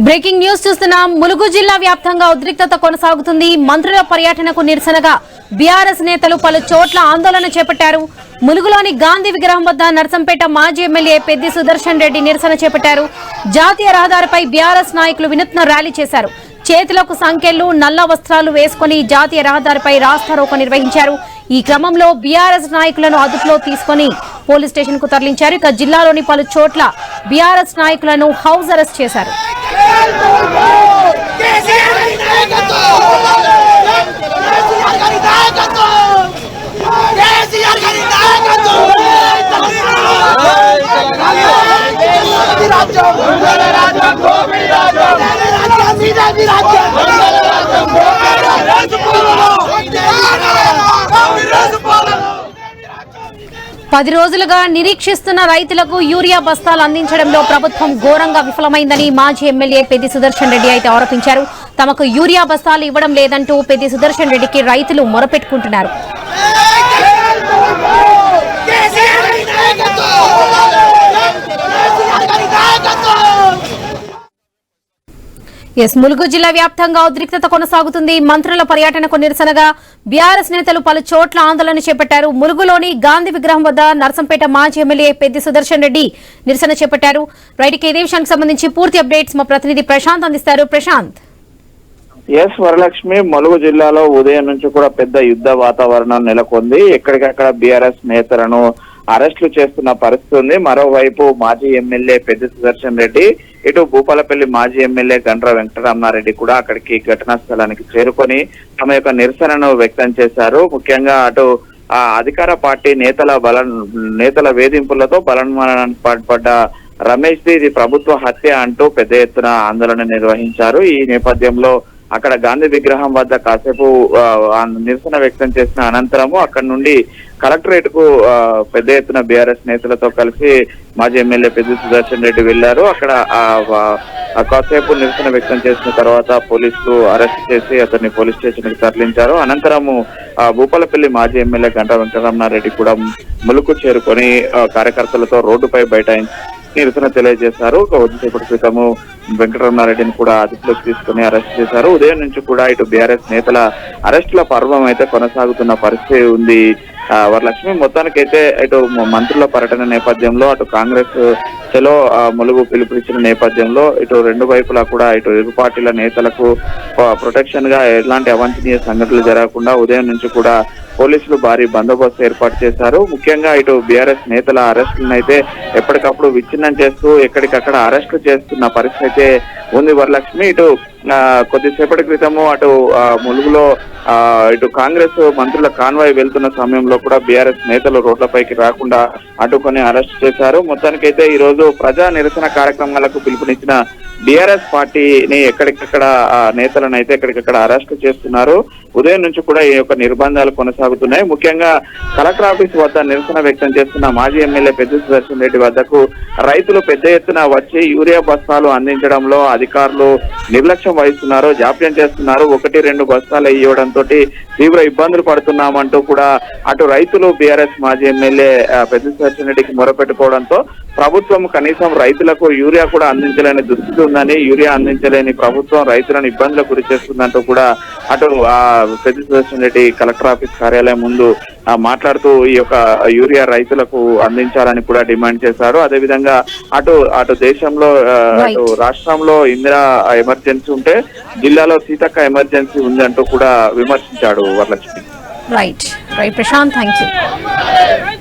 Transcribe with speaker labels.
Speaker 1: Breaking news చూస్తున్నాం. ములుగు జిల్లా వ్యాప్తంగా ఉద్రిక్తత కొనసాగుతుంది. మంత్రుల పర్యటనకు నిరసనగా బీఆర్ఎస్ నేతలు పలు చోట్ల ఆందోళన చేపట్టారు. ములుగులోని గాంధీ విగ్రహం వద్ద నర్సంపేట మాజీ ఎమ్మెల్యే పెద్ది సుదర్శన్ రెడ్డి నిరసన చేపట్టారు. జాతీయ రహదారిపై బీఆర్ఎస్ నాయకులు వినూత్న ర్యాలీ చేశారు. చేతులకు సంకెళ్లు, నల్ల వస్త్రాలు వేసుకుని జాతీయ రహదారిపై రాస్తారోకో నిర్వహించారు. ఈ క్రమంలో బీఆర్ఎస్ నాయకులను అదుపులో తీసుకుని పోలీస్ స్టేషన్ కు తరలించారు. ఇక జిల్లాలోని పలు చోట్ల బీఆర్ఎస్ నాయకులను హౌస్ అరెస్ట్ చేశారు. పది రోజులుగా నిరీక్షిస్తున్న రైతులకు యూరియా బస్తాలు అందించడంలో ప్రభుత్వం ఘోరంగా విఫలమైందని మాజీ ఎమ్మెల్యే పెద్ది సుదర్శన్ రెడ్డి అయితే ఆరోపించారు. తమకు యూరియా బస్తాలు ఇవ్వడం లేదంటూ పెద్ది సుదర్శన్ రెడ్డికి రైతులు మొరపెట్టుకుంటున్నారు. ములుగు జిల్లా వ్యాప్తంగా ఉద్రిక్తత కొనసాగుతుంది. మంత్రుల పర్యటనకు నిరసనగా బీఆర్ఎస్ నేతలు పలు చోట్ల ఆందోళన చేపట్టారు. ములుగులోని గాంధీ విగ్రహం వద్ద నర్సంపేట మాజీ ఎమ్మెల్యే పెద్ది సుదర్శన్ రెడ్డి నిరసన చేపట్టారు. రైట్, ఇదే విషయానికి సంబంధించి పూర్తి అప్డేట్స్ మా ప్రతినిధి ప్రశాంత్ అందిస్తారు. ప్రశాంత్.
Speaker 2: వరలక్ష్మి, ములుగు జిల్లాలో ఉదయం నుంచి కూడా పెద్ద యుద్ధ వాతావరణం నెలకొంది. ఎక్కడికక్కడ బీఆర్ఎస్ నేతలను అరెస్టులు చేస్తున్న పరిస్థితి ఉంది. మరోవైపు మాజీ ఎమ్మెల్యే పెద్ది సుదర్శన్ రెడ్డి, ఇటు భూపాలపల్లి మాజీ ఎమ్మెల్యే గండ్ర వెంకటరమణారెడ్డి కూడా అక్కడికి ఘటనా స్థలానికి చేరుకొని తమ యొక్క నిరసనను వ్యక్తం చేశారు. ముఖ్యంగా అటు అధికార పార్టీ నేతల వేధింపులతో బలన్మరణానికి పాల్పడ్డ రమేష్ ది ఇది ప్రభుత్వ హత్య అంటూ పెద్ద ఎత్తున ఆందోళన నిర్వహించారు. ఈ నేపథ్యంలో అక్కడ గాంధీ విగ్రహం వద్ద కాసేపు నిరసన వ్యక్తం చేసిన అనంతరము అక్కడి నుండి కలెక్టరేట్ కు పెద్ద ఎత్తున బీఆర్ఎస్ నేతలతో కలిసి మాజీ ఎమ్మెల్యే పెద్ది సుదర్శన్ రెడ్డి వెళ్లారు. అక్కడ కాసేపు నిరసన వ్యక్తం చేసిన తర్వాత పోలీసులు అరెస్ట్ చేసి అతన్ని పోలీస్ స్టేషన్ కి తరలించారు. అనంతరము భూపాలపల్లి మాజీ ఎమ్మెల్యే గంటా వెంకటరమణారెడ్డి కూడా ములుగు చేరుకొని కార్యకర్తలతో రోడ్డుపై బైఠాయించి నిరసన తెలియజేశారు. కొద్దిసేపటి క్రితము వెంకటరమణారెడ్డిని కూడా అదుపులోకి తీసుకుని అరెస్ట్ చేశారు. ఉదయం నుంచి కూడా ఇటు బీఆర్ఎస్ నేతల అరెస్టుల పర్వం అయితే కొనసాగుతున్న పరిస్థితి ఉంది. వరలక్ష్మి, మొత్తానికైతే ఇటు మంత్రుల పర్యటన నేపథ్యంలో అటు కాంగ్రెస్ చలో ములుగు పిలుపునిచ్చిన నేపథ్యంలో ఇటు రెండు వైపులా కూడా ఇటు ఇరు పార్టీల నేతలకు ప్రొటెక్షన్ గా ఎలాంటి అవాంఛనీయ సంఘటనలు జరగకుండా ఉదయం నుంచి కూడా పోలీసులు భారీ బందోబస్తు ఏర్పాటు చేశారు. ముఖ్యంగా ఇటు బీఆర్ఎస్ నేతల అరెస్టులను అయితే ఎప్పటికప్పుడు విచ్ఛిన్నం చేస్తూ ఎక్కడికక్కడ అరెస్టులు చేస్తున్న పరిస్థితి అయితే ఉంది. వరలక్ష్మి, ఇటు కొద్దిసేపటి క్రితము అటు ములుగులో ఇటు కాంగ్రెస్ మంత్రుల కాన్వాయ్ వెళ్తున్న సమయంలో కూడా బీఆర్ఎస్ నేతలు రోడ్లపైకి రాకుండా అడ్డుకొని అరెస్ట్ చేశారు. మొత్తానికైతే ఈ రోజు ప్రజా నిరసన కార్యక్రమాలకు పిలుపునిచ్చిన బీఆర్ఎస్ పార్టీని ఎక్కడికక్కడ నేతలను అయితే ఎక్కడికక్కడ అరెస్ట్ చేస్తున్నారు. ఉదయం నుంచి కూడా ఈ యొక్క నిర్బంధాలు కొనసాగుతున్నాయి. ముఖ్యంగా కలెక్టర్ ఆఫీస్ వద్ద నిరసన వ్యక్తం చేస్తున్న మాజీ ఎమ్మెల్యే పెద్ది సుదర్శన్ రెడ్డి వద్దకు రైతులు పెద్ద ఎత్తున వచ్చి యూరియా బస్తాలు అందించడంలో అధికారులు నిర్లక్ష్యం వహిస్తున్నారు, జాప్యం చేస్తున్నారు. 1-2 బస్తాలు ఇవ్వడంతో తీవ్ర ఇబ్బందులు పడుతున్నామంటూ కూడా అటు రైతులు బీఆర్ఎస్ మాజీ ఎమ్మెల్యే పెద్ది సుదర్శన్ రెడ్డికి మొరపెట్టుకోవడంతో ప్రభుత్వం కనీసం రైతులకు యూరియా కూడా అందించలేని దుస్థితి ఉందని, యూరియా అందించలేని ప్రభుత్వం రైతులను ఇబ్బందులకు గురి చేస్తుందంటూ కూడా అటు పెద్ది సుదర్శన్ రెడ్డి కలెక్టర్ ఆఫీస్ కార్యాలయం ముందు మాట్లాడుతూ ఈ యొక్క యూరియా రైతులకు అందించాలని కూడా డిమాండ్ చేశారు. అదేవిధంగా అటు దేశంలో అటు రాష్ట్రంలో ఇందిరా ఎమర్జెన్సీ ఉంటే జిల్లాలో సీతక్క ఎమర్జెన్సీ ఉందంటూ కూడా విమర్శించాడు Varalakshmi.
Speaker 1: Right Prashant, thank you.